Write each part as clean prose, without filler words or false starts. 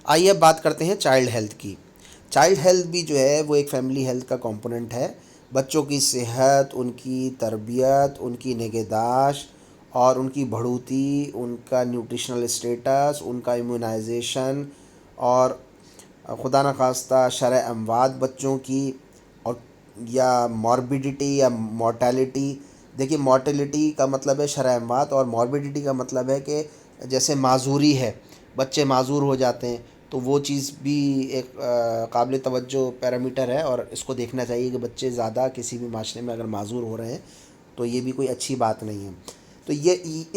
آئیے اب بات کرتے ہیں چائلڈ ہیلتھ کی۔ چائلڈ ہیلتھ بھی جو ہے وہ ایک فیملی ہیلتھ کا کمپوننٹ ہے۔ بچوں کی صحت، ان کی تربیت، ان کی نگہداشت اور ان کی بڑھوتی، ان کا نیوٹریشنل اسٹیٹس، ان کا ایمیونائزیشن اور خدا نخواستہ شرح اموات بچوں کی، اور یا موربیڈیٹی یا مورٹیلٹی۔ دیکھیے، مورٹیلٹی کا مطلب ہے شرح اموات، اور موربیڈیٹی کا مطلب ہے کہ جیسے معذوری ہے، بچے معذور ہو جاتے ہیں، تو وہ چیز بھی ایک قابل توجہ پیرامیٹر ہے، اور اس کو دیکھنا چاہیے کہ بچے زیادہ کسی بھی معاشرے میں اگر معذور ہو رہے ہیں تو یہ بھی کوئی اچھی بات نہیں ہے۔ تو یہ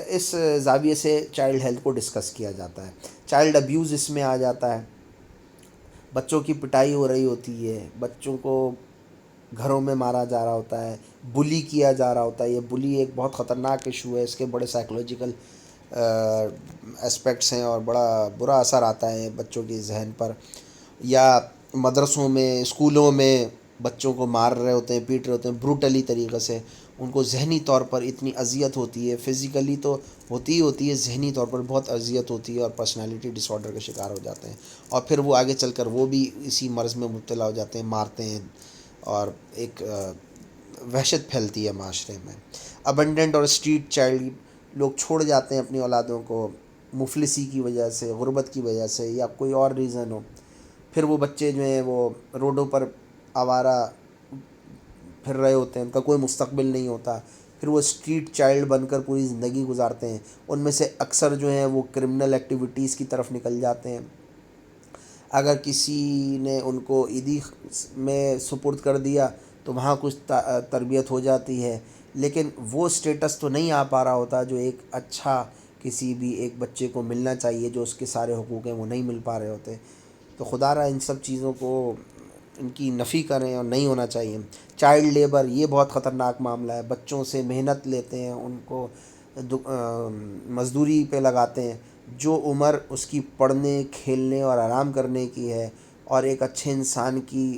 اس زاویے سے چائلڈ ہیلتھ کو ڈسکس کیا جاتا ہے۔ چائلڈ ابیوز اس میں آ جاتا ہے، بچوں کی پٹائی ہو رہی ہوتی ہے، بچوں کو گھروں میں مارا جا رہا ہوتا ہے، بلی کیا جا رہا ہوتا ہے۔ یہ بلی ایک بہت خطرناک ایشو ہے، اس کے بڑے سائیکولوجیکل اسپیکٹس ہیں اور بڑا برا اثر آتا ہے بچوں کے ذہن پر۔ یا مدرسوں میں، اسکولوں میں بچوں کو مار رہے ہوتے ہیں، پیٹ رہے ہوتے ہیں بروٹلی طریقے سے، ان کو ذہنی طور پر اتنی اذیت ہوتی ہے، فزیکلی تو ہوتی ہی ہوتی ہے، ذہنی طور پر بہت اذیت ہوتی ہے اور پرسنالٹی ڈس آرڈر کا شکار ہو جاتے ہیں، اور پھر وہ آگے چل کر وہ بھی اسی مرض میں مبتلا ہو جاتے ہیں، مارتے ہیں، اور ایک وحشت پھیلتی ہے معاشرے میں۔ ابنڈنٹ اور اسٹریٹ چائلڈ، لوگ چھوڑ جاتے ہیں اپنی اولادوں کو مفلسی کی وجہ سے، غربت کی وجہ سے، یا کوئی اور ریزن ہو، پھر وہ بچے جو ہیں وہ روڈوں پر آوارہ پھر رہے ہوتے ہیں، ان کا کوئی مستقبل نہیں ہوتا، پھر وہ اسٹریٹ چائلڈ بن کر پوری زندگی گزارتے ہیں۔ ان میں سے اکثر جو ہیں وہ کرمنل ایکٹیویٹیز کی طرف نکل جاتے ہیں۔ اگر کسی نے ان کو عیدی میں سپرد کر دیا تو وہاں کچھ تربیت ہو جاتی ہے، لیکن وہ اسٹیٹس تو نہیں آ پا رہا ہوتا جو ایک اچھا کسی بھی ایک بچے کو ملنا چاہیے، جو اس کے سارے حقوق ہیں وہ نہیں مل پا رہے ہوتے۔ تو خدا را ان سب چیزوں کو، ان کی نفی کریں اور نہیں ہونا چاہیے۔ چائلڈ لیبر، یہ بہت خطرناک معاملہ ہے، بچوں سے محنت لیتے ہیں، ان کو مزدوری پہ لگاتے ہیں، جو عمر اس کی پڑھنے، کھیلنے اور آرام کرنے کی ہے، اور ایک اچھے انسان کی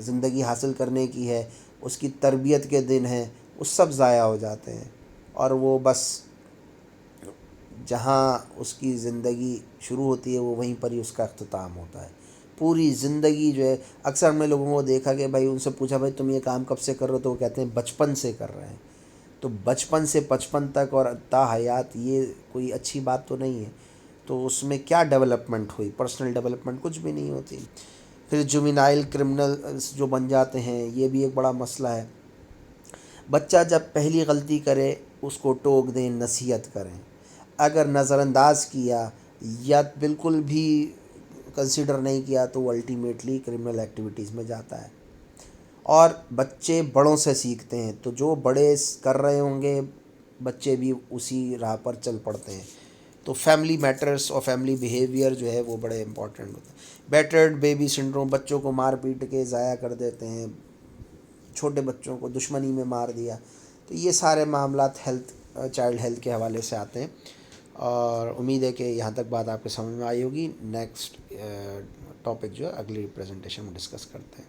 زندگی حاصل کرنے کی ہے، اس کی تربیت کے دن ہیں، وہ سب ضائع ہو جاتے ہیں، اور وہ بس جہاں اس کی زندگی شروع ہوتی ہے وہ وہیں پر ہی اس کا اختتام ہوتا ہے۔ پوری زندگی جو ہے، اکثر ہم نے لوگوں کو دیکھا کہ بھائی ان سے پوچھا بھائی تم یہ کام کب سے کر رہے ہو، تو وہ کہتے ہیں بچپن سے کر رہے ہیں۔ تو بچپن سے 55 تک اور تا حیات، یہ کوئی اچھی بات تو نہیں ہے۔ تو اس میں کیا ڈیولپمنٹ ہوئی؟ پرسنل ڈیولپمنٹ کچھ بھی نہیں ہوتی۔ پھر جومینائل کرمنلز جو بن جاتے ہیں، یہ بھی ایک بڑا مسئلہ ہے۔ بچہ جب پہلی غلطی کرے اس کو ٹوک دیں، نصیحت کریں۔ اگر نظر انداز کیا یا بالکل بھی کنسیڈر نہیں کیا تو وہ الٹیمیٹلی کرمنل ایکٹیویٹیز میں جاتا ہے۔ اور بچے بڑوں سے سیکھتے ہیں، تو جو بڑے کر رہے ہوں گے بچے بھی اسی راہ پر چل پڑتے ہیں۔ تو فیملی میٹرز اور فیملی بیہیویئر جو ہے وہ بڑے امپورٹنٹ ہوتے ہیں۔ بیٹرڈ بیبی سنڈروم، بچوں کو مار پیٹ کے ضائع کر دیتے ہیں، چھوٹے بچوں کو دشمنی میں مار دیا۔ تو یہ سارے معاملات چائلڈ ہیلتھ کے حوالے سے آتے ہیں، اور امید ہے کہ یہاں تک بات آپ کے سمجھ میں آئی ہوگی۔ نیکسٹ ٹاپک جو ہے اگلی پریزنٹیشن میں ڈسکس کرتے ہیں۔